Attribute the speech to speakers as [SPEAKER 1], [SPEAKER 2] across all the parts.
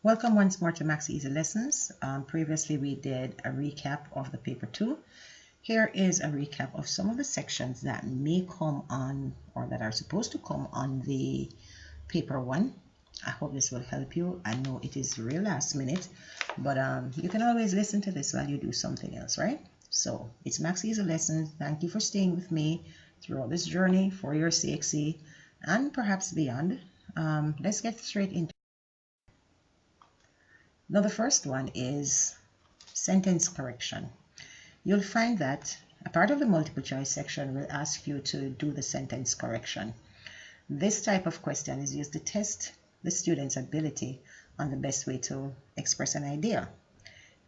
[SPEAKER 1] Welcome once more to Max Easy Lessons. Previously we did a recap of the paper 2. Here is a recap of some of the sections that may come on or that are supposed to come on the paper 1. I hope this will help you. I know it is real last minute, but you can always listen to this while you do something else, right? So it's Max Easy Lessons. Thank you for staying with me throughout this journey for your CSEC and perhaps beyond. Let's get straight into it. Now the first one is sentence correction. You'll find that a part of the multiple choice section will ask you to do the sentence correction. This type of question is used to test the student's ability on the best way to express an idea.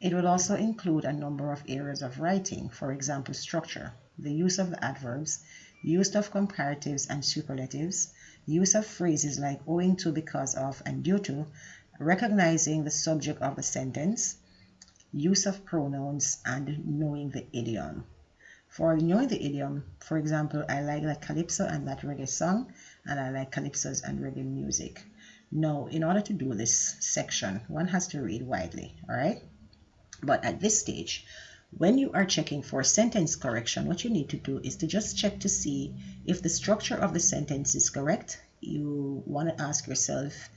[SPEAKER 1] It will also include a number of areas of writing, for example, structure, the use of the adverbs, use of comparatives and superlatives, use of phrases like owing to, because of, and due to, recognizing the subject of the sentence, use of pronouns, and knowing the idiom. For knowing the idiom, for example, I like that calypso and that reggae song, and I like calypsos and reggae music. Now, in order to do this section, one has to read widely, all right? But at this stage, when you are checking for sentence correction, what you need to do is to just check to see if the structure of the sentence is correct. You want to ask yourself,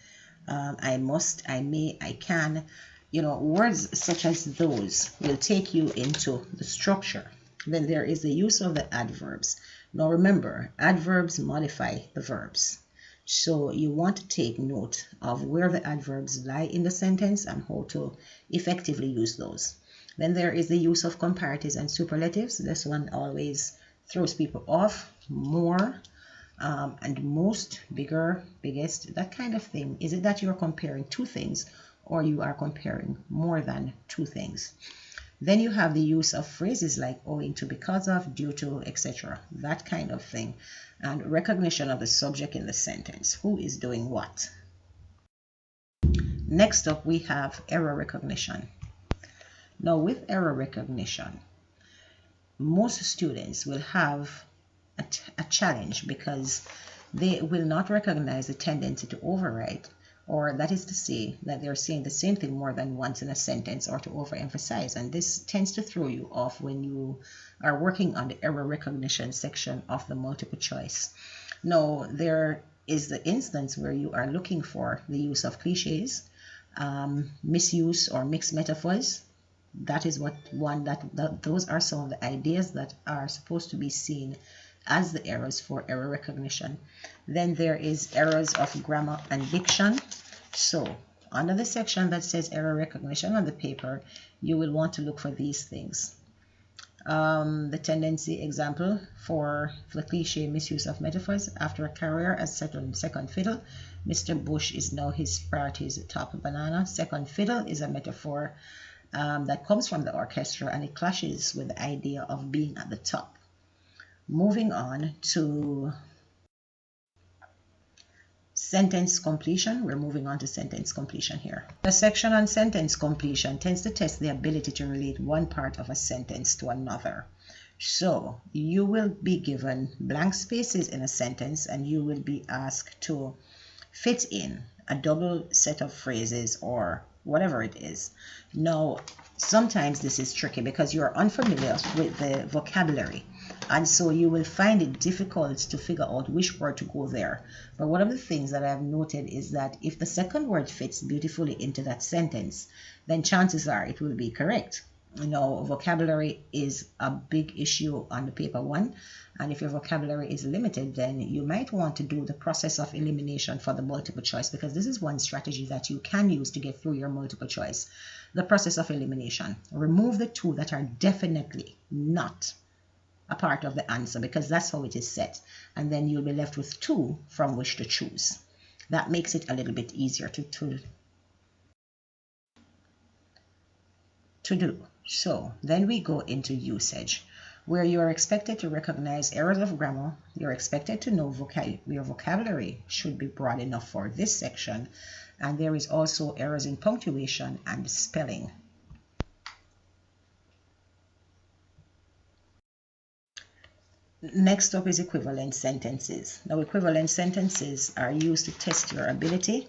[SPEAKER 1] I must, I may, I can. Words such as those will take you into the structure. Then there is the use of the adverbs. Now remember, adverbs modify the verbs. So you want to take note of where the adverbs lie in the sentence and how to effectively use those. Then there is the use of comparatives and superlatives. This one always throws people off. More, and most, bigger, biggest, that kind of thing. Is it that you're comparing two things or you are comparing more than two things? Then you have the use of phrases like owing to, because of, due to, etc. That kind of thing. And recognition of the subject in the sentence. Who is doing what? Next up, we have error recognition. Now with error recognition, most students will have a challenge because they will not recognize the tendency to overwrite, or that is to say that they're saying the same thing more than once in a sentence, or to overemphasize, and this tends to throw you off when you are working on the error recognition section of the multiple choice. Now there is the instance where you are looking for the use of cliches, misuse or mixed metaphors. That is those are some of the ideas that are supposed to be seen as the errors for error recognition. Then there is errors of grammar and diction. So under the section that says error recognition on the paper, you will want to look for these things. The tendency example for the cliche misuse of metaphors. After a career as second fiddle, Mr. Bush is now his priorities top banana. Second fiddle is a metaphor that comes from the orchestra, and it clashes with the idea of being at the top. Moving on to sentence completion. We're moving on to sentence completion here. The section on sentence completion tends to test the ability to relate one part of a sentence to another. So you will be given blank spaces in a sentence and you will be asked to fit in a double set of phrases or whatever it is. Now, sometimes this is tricky because you're unfamiliar with the vocabulary, and so you will find it difficult to figure out which word to go there. But one of the things that I've noted is that if the second word fits beautifully into that sentence, then chances are it will be correct. Vocabulary is a big issue on the paper 1, and if your vocabulary is limited, then you might want to do the process of elimination for the multiple choice, because this is one strategy that you can use to get through your multiple choice. The process of elimination. Remove the two that are definitely not a part of the answer, because that's how it is set, and then you'll be left with two from which to choose. That makes it a little bit easier to do. So then we go into usage, where you are expected to recognize errors of grammar. You're expected to know your vocabulary should be broad enough for this section, and there is also errors in punctuation and spelling. Next up is equivalent sentences. Now, equivalent sentences are used to test your ability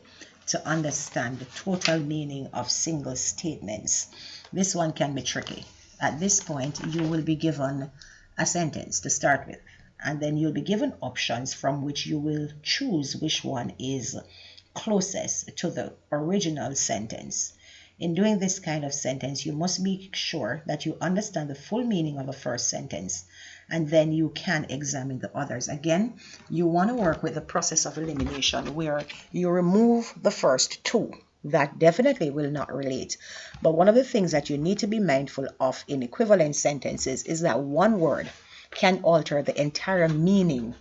[SPEAKER 1] to understand the total meaning of single statements. This one can be tricky. At this point, you will be given a sentence to start with, and then you'll be given options from which you will choose which one is closest to the original sentence. In doing this kind of sentence, you must make sure that you understand the full meaning of the first sentence, and then you can examine the others. Again, you want to work with the process of elimination where you remove the first two that definitely will not relate. But one of the things that you need to be mindful of in equivalent sentences is that one word can alter the entire meaning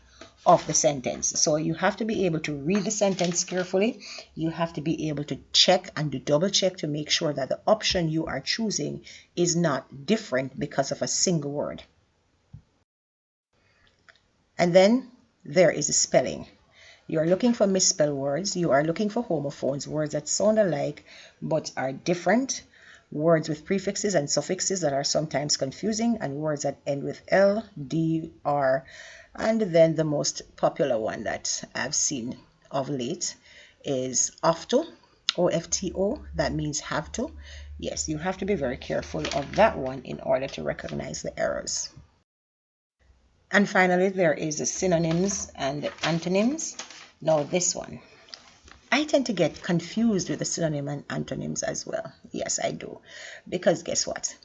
[SPEAKER 1] of the sentence. So you have to be able to read the sentence carefully. You have to be able to check and to double check to make sure that the option you are choosing is not different because of a single word. And then there is spelling. You are looking for misspelled words. You are looking for homophones, words that sound alike but are different, words with prefixes and suffixes that are sometimes confusing, and words that end with L, D, R. And then the most popular one that I've seen of late is OFTO, O-F-T-O. That means have to. Yes, you have to be very careful of that one in order to recognize the errors. And finally, there is the synonyms and the antonyms. Now this one, I tend to get confused with the synonym and antonyms as well. Yes, I do. Because guess what?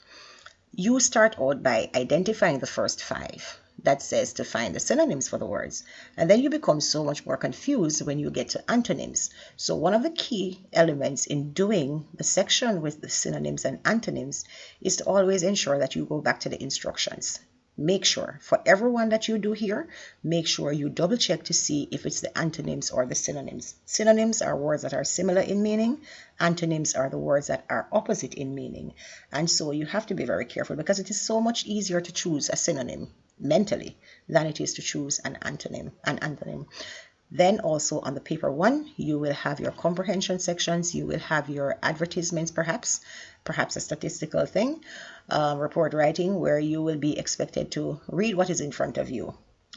[SPEAKER 1] You start out by identifying the first five. That says to find the synonyms for the words. And then you become so much more confused when you get to antonyms. So one of the key elements in doing the section with the synonyms and antonyms is to always ensure that you go back to the instructions. Make sure, for everyone that you do here, make sure you double check to see if it's the antonyms or the synonyms. Synonyms are words that are similar in meaning. Antonyms are the words that are opposite in meaning. And so you have to be very careful because it is so much easier to choose a synonym mentally than it is to choose an antonym. Then also on the paper one, you will have your comprehension sections. You will have your advertisements, perhaps a statistical thing, report writing, where you will be expected to read what is in front of you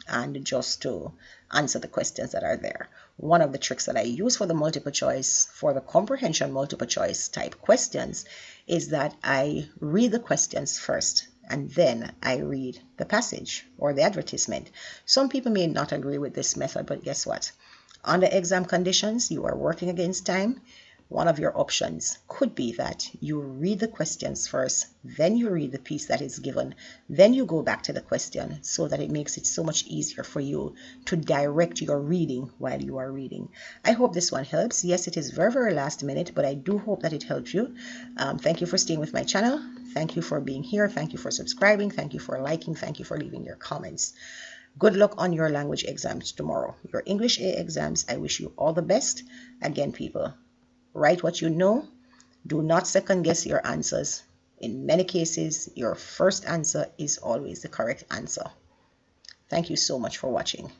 [SPEAKER 1] and just to answer the questions that are there. One of the tricks that I use for the multiple choice, for the comprehension multiple choice type questions, is that I read the questions first and then I read the passage or the advertisement. Some people may not agree with this method, but guess what? Under exam conditions, you are working against time. One of your options could be that you read the questions first, then you read the piece that is given, then you go back to the question, so that it makes it so much easier for you to direct your reading while you are reading. I hope this one helps. Yes, it is very, very last minute, but I do hope that it helps you. Thank you for staying with my channel. Thank you for being here. Thank you for subscribing. Thank you for liking. Thank you for leaving your comments. Good luck on your language exams tomorrow. Your English A exams, I wish you all the best. Again, people, write what you know. Do not second guess your answers. In many cases, your first answer is always the correct answer. Thank you so much for watching.